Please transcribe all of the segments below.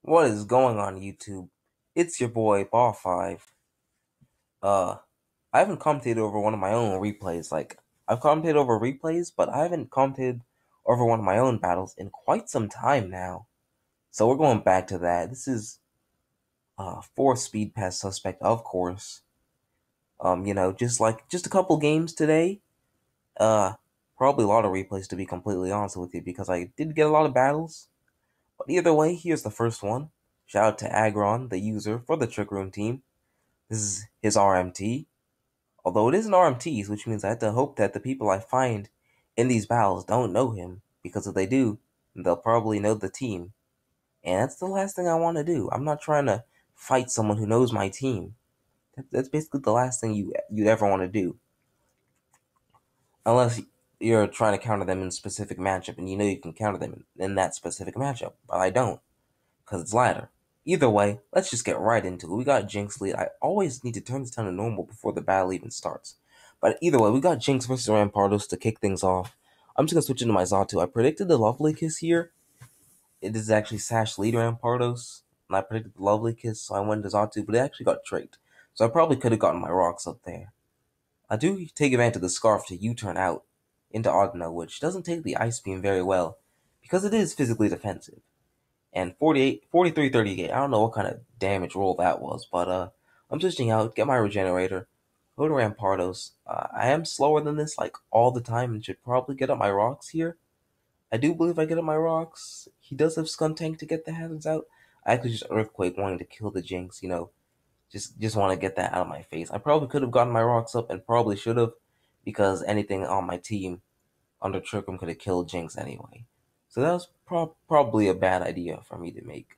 What is going on YouTube? It's your boy Ball5. Uh I haven't commentated over one of my own replays. I've commentated over replays, but I haven't commentated over one of my own battles in quite some time now. So we're going back to that. This is four speed pass suspect, of course. Just a couple games today. Uh Probably a lot of replays to be completely honest with you, because I did get a lot of battles. But either way, here's the first one. Shout out to Aggron, the user for the Trick Room team. This is his RMT. Although it is an RMT, which means I have to hope that the people I find in these battles don't know him, because if they do, they'll probably know the team. And that's the last thing I want to do. I'm not trying to fight someone who knows my team. That's basically the last thing you'd ever want to do. Unless you're trying to counter them in a specific matchup and you know you can counter them in that specific matchup. But I don't, because it's ladder. Either way, let's just get right into it. We got Jinx lead. I always need to turn this down to normal before the battle even starts. But either way, we got Jinx versus Rampardos to kick things off. I'm just going to switch into my Zatu. I predicted the Lovely Kiss here. It is actually Sash lead Rampardos. And I predicted the Lovely Kiss, so I went to Zatu, but it actually got tricked. So I probably could have gotten my rocks up there. I do take advantage of the Scarf to U-turn out into Audino, which doesn't take the Ice Beam very well, because it is physically defensive. And 43-38, I don't know what kind of damage roll that was, but I'm switching out, get my regenerator, go to Rampardos. I am slower than this like all the time and should probably get up my rocks here. I do believe I get up my rocks. He does have Skun Tank to get the hazards out. I actually just Earthquake wanting to kill the Jinx, just want to get that out of my face. I probably could have gotten my rocks up and probably should have, because anything on my team under Trickum could have killed Jinx anyway. So that was probably a bad idea for me to make.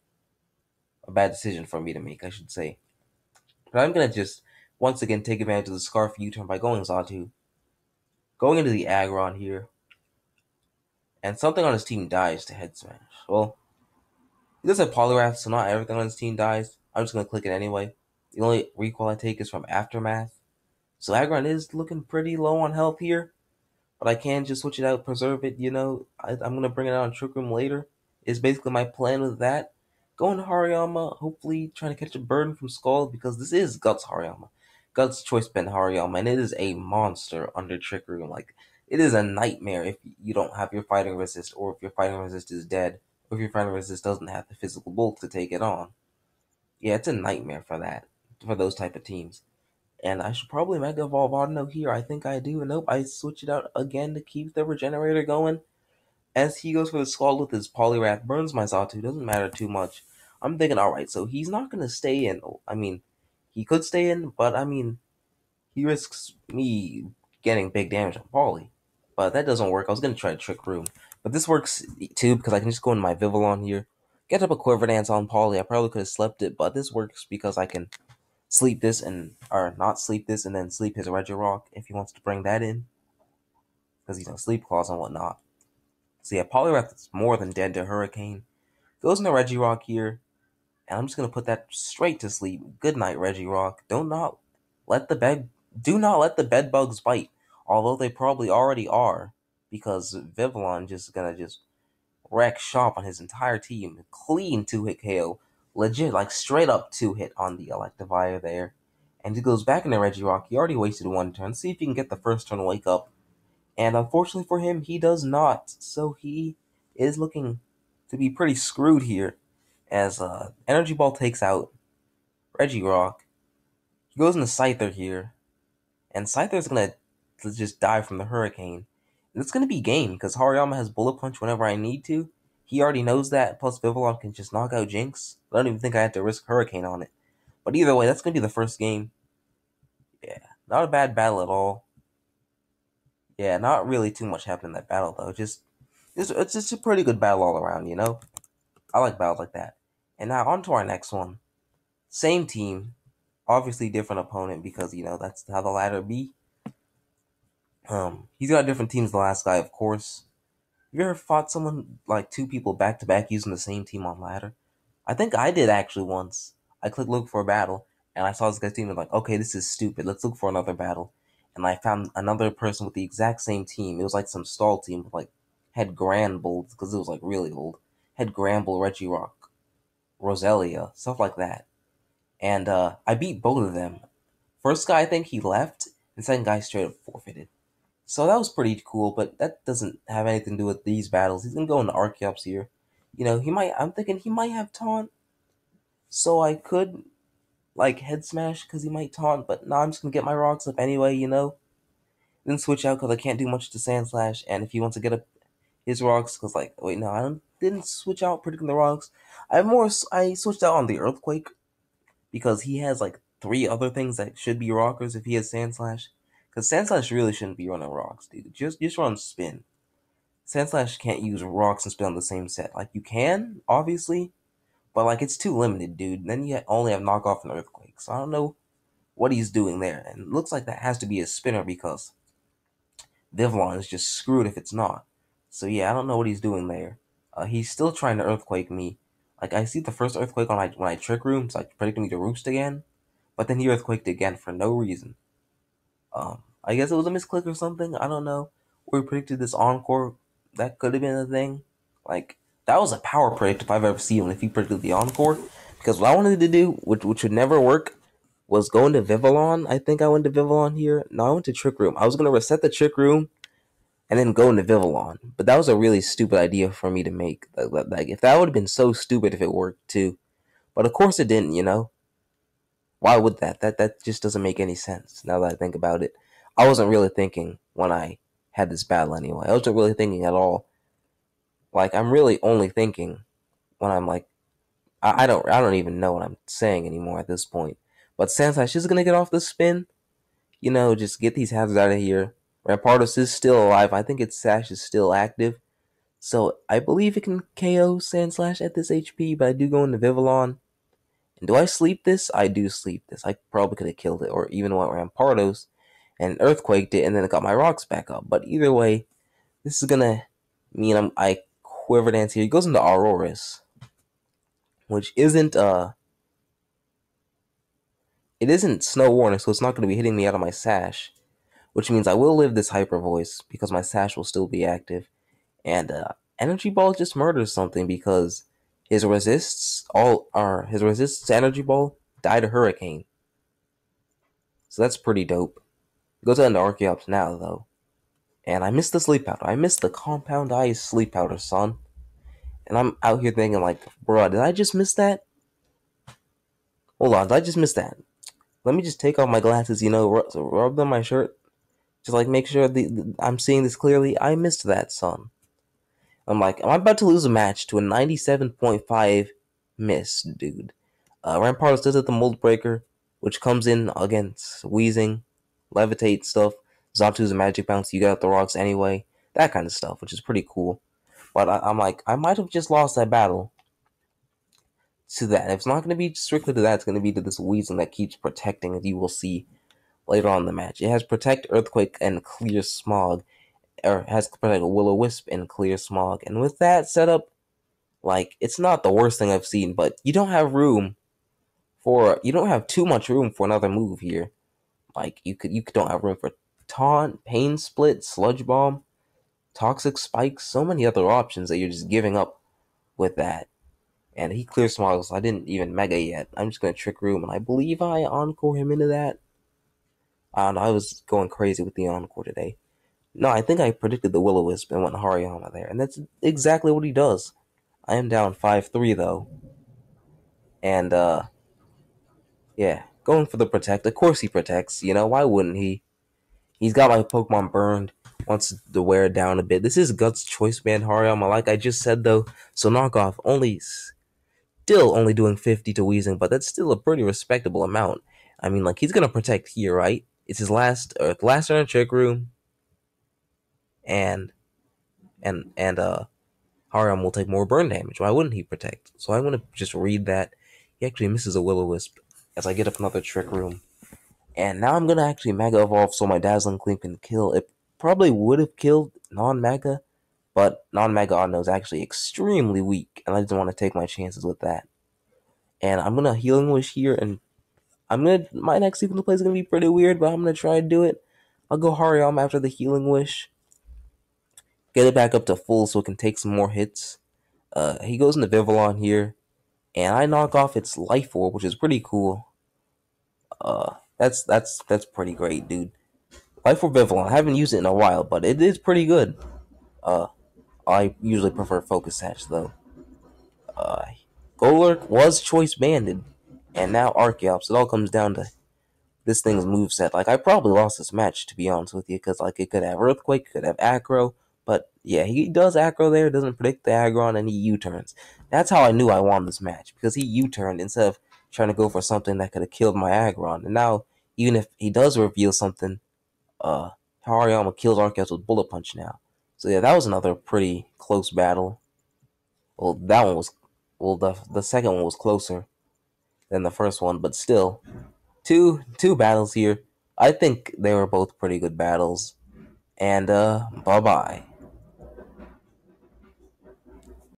A bad decision for me to make, I should say. But I'm gonna just once again take advantage of the Scarf U-turn by going Zatu, going into the Aggron here, and something on his team dies to head smash. Well, he does have Polyrath, so not everything on his team dies. I'm just gonna click it anyway. The only recall I take is from Aftermath. So Aggron is looking pretty low on health here, but I can just switch it out, preserve it. I'm gonna bring it out on Trick Room later. Is basically my plan with that. Going to Hariyama, hopefully trying to catch a burn from Skull, because this is Guts Hariyama. Guts Choice Ben Hariyama, and it is a monster under Trick Room. Like, it is a nightmare if you don't have your fighting resist, or if your fighting resist is dead, or if your fighting resist doesn't have the physical bulk to take it on. Yeah, it's a nightmare for that, for those type of teams. And I should probably Mega Evolve Audino here. I think I do. Nope, I switch it out again to keep the regenerator going. As he goes for the Scald with his Poliwrath, burns my Zatu, doesn't matter too much. I'm thinking, alright, so he's not going to stay in. I mean, he could stay in, but I mean, he risks me getting big damage on Poly. But that doesn't work. I was going to try to Trick Room. But this works too, because I can just go into my Vivillon here, get up a Quiver Dance on Poly. I probably could have slept it, but this works because I can sleep this or not sleep this and then sleep his Regirock if he wants to bring that in, because sleep claws and whatnot. So yeah, Poliwrath is more than dead to Hurricane. Goes into Regirock here, and I'm just gonna put that straight to sleep. Good night, Regirock. Do not let the bed bugs bite. Although they probably already are, because Vivillon just wreck shop on his entire team. Clean 2-hit KO. Legit, like straight up 2-hit on the Electivire there. And he goes back into Regirock. He already wasted one turn. See if he can get the first turn wake up. And unfortunately for him, he does not. So he is looking to be pretty screwed here. As Energy Ball takes out Regirock. He goes into Scyther here. And Scyther's going to just die from the Hurricane. And it's going to be game, because Hariyama has Bullet Punch whenever I need to. He already knows that, plus Vivillon can just knock out Jinx. I don't even think I had to risk Hurricane on it. But either way, that's going to be the first game. Yeah, not a bad battle at all. Yeah, not really too much happened in that battle, though. It's just a pretty good battle all around, I like battles like that. And now on to our next one. Same team, obviously different opponent, because, that's how the ladder be. He's got different teams than the last guy, of course. Have you ever fought someone, like two people back to back using the same team on ladder? I think I did actually once. I clicked look for a battle, and I saw this guy's team and like, okay, this is stupid. Let's look for another battle. And I found another person with the exact same team. It was like some stall team with like had Granbull, because it was like really old. Had Granbull, Regirock, Roselia, stuff like that. And I beat both of them. First guy, I think he left, and second guy straight up forfeited. So that was pretty cool, but that doesn't have anything to do with these battles. He's gonna go into Archeops here. He might. I'm thinking he might have taunt, so I could like head smash because he might taunt. But no, I'm just gonna get my rocks up anyway. Then switch out because I can't do much to Sand Slash. And if he wants to get up his rocks, because like wait no, didn't switch out predicting the rocks. I switched out on the Earthquake because he has like three other things that should be rockers if he has Sand Slash. Because Sand Slash really shouldn't be running rocks, dude. Just run spin. Sand Slash can't use rocks and spin on the same set. Like you can, obviously, but like it's too limited, dude. Then you only have knockoff and Earthquake. So I don't know what he's doing there. And it looks like that has to be a spinner because Vivillon is just screwed if it's not. So yeah, I don't know what he's doing there. He's still trying to Earthquake me. Like I see the first Earthquake when I Trick Room, so like predicting me to roost again. But then he Earthquaked again for no reason. I guess it was a misclick or something. I don't know. We predicted this encore. That could have been a thing. Like that was a power predict if I've ever seen one. If he predicted the encore, because what I wanted to do, which would never work, was go into Vivillon. I think I went to Vivillon here. No, I went to Trick Room. I was gonna reset the Trick Room and then go into Vivillon. But that was a really stupid idea for me to make. Like if that would have been so stupid if it worked too. But of course it didn't. Why would that? That just doesn't make any sense now that I think about it. I wasn't really thinking when I had this battle anyway. I wasn't really thinking at all. Like I'm really only thinking when I'm like I don't even know what I'm saying anymore at this point. But Sansai, she's gonna get off the spin. Just get these hazards out of here. Rampardos is still alive. I think its sash is still active. So I believe it can KO Sandslash at this HP, but I do go into Vivillon. And do I sleep this? I do sleep this. I probably could have killed it, or even went Rampardos and Earthquaked it, and then it got my rocks back up. But either way, this is gonna mean I Quiver Dance here. He goes into Auroras, which it isn't Snow Warning, so it's not gonna be hitting me out of my sash. Which means I will live this Hyper Voice because my sash will still be active. And Energy Ball just murders something because his resists to Energy Ball die to Hurricane. So that's pretty dope. Goes on to Archeops now though. And I missed the Sleep Powder. I missed the Compound Ice Sleep Powder, son. And I'm out here thinking like, bruh, did I just miss that? Hold on, did I just miss that? Let me just take off my glasses, rub them on my shirt. Just like make sure I'm seeing this clearly. I missed that, son. I'm like, am I about to lose a match to a 97.5 miss, dude? Rampardos does it the Mold Breaker, which comes in against Wheezing, Levitate stuff. Zatu's a Magic Bounce, you got the rocks anyway. That kind of stuff, which is pretty cool. But I'm like, I might have just lost that battle to that. If it's not going to be strictly to that, it's going to be to this Wheezing that keeps protecting, as you will see later on in the match. It has Protect, Earthquake, and Clear Smog. Or has Protect Will-O-Wisp and Clear Smog. And with that setup, like, it's not the worst thing I've seen, but you don't have too much room for another move here. Like, you don't have room for Taunt, Pain Split, Sludge Bomb, Toxic Spike, so many other options that you're just giving up with that. And he Clear Smog, so I didn't even Mega yet. I'm just going to Trick Room, and I believe I Encore him into that. I don't know, I was going crazy with the Encore today. No, I think I predicted the Will-O-Wisp and went Hariyama there, and that's exactly what he does. I am down 5-3 though. And yeah, going for the Protect. Of course he protects, why wouldn't he? He's got my Pokemon burned, wants to wear it down a bit. This is Guts Choice Band Hariyama, like I just said though, so knockoff still only doing 50 to Weezing, but that's still a pretty respectable amount. I mean, like, he's gonna protect here, right? It's his last turn in Trick Room, and Hariyama will take more burn damage. Why wouldn't he protect? So I want to just read that. He actually misses a Will-O-Wisp as I get up another Trick Room. And now I'm going to actually Mega Evolve so my Dazzling Gleam can kill. It probably would have killed non-Mega, but non-Mega Audino is actually extremely weak, and I just want to take my chances with that. And I'm going to Healing Wish here, and my next sequence play is going to be pretty weird, but I'm going to try to do it. I'll go Hariyama after the Healing Wish. Get it back up to full so it can take some more hits. He goes into Vivillon here, and I knock off its life orb, which is pretty cool. That's pretty great, dude. Life orb Vivillon. I haven't used it in a while, but it is pretty good. Uh, I usually prefer Focus Sash though. Uh, Golurk was choice banded, and now Archeops. It all comes down to this thing's moveset. Like, I probably lost this match, to be honest with you, because, like, it could have Earthquake, could have Aggro, but, yeah, he does Aggro there, doesn't predict the Aggron, and he U-turns. That's how I knew I won this match, because he U-turned instead of trying to go for something that could have killed my Aggron. And now, even if he does reveal something, uh, Hariyama kills Arceus with Bullet Punch now. So, yeah, that was another pretty close battle. Well, that one was, well, the second one was closer than the first one, but still, two battles here. I think they were both pretty good battles. And bye bye.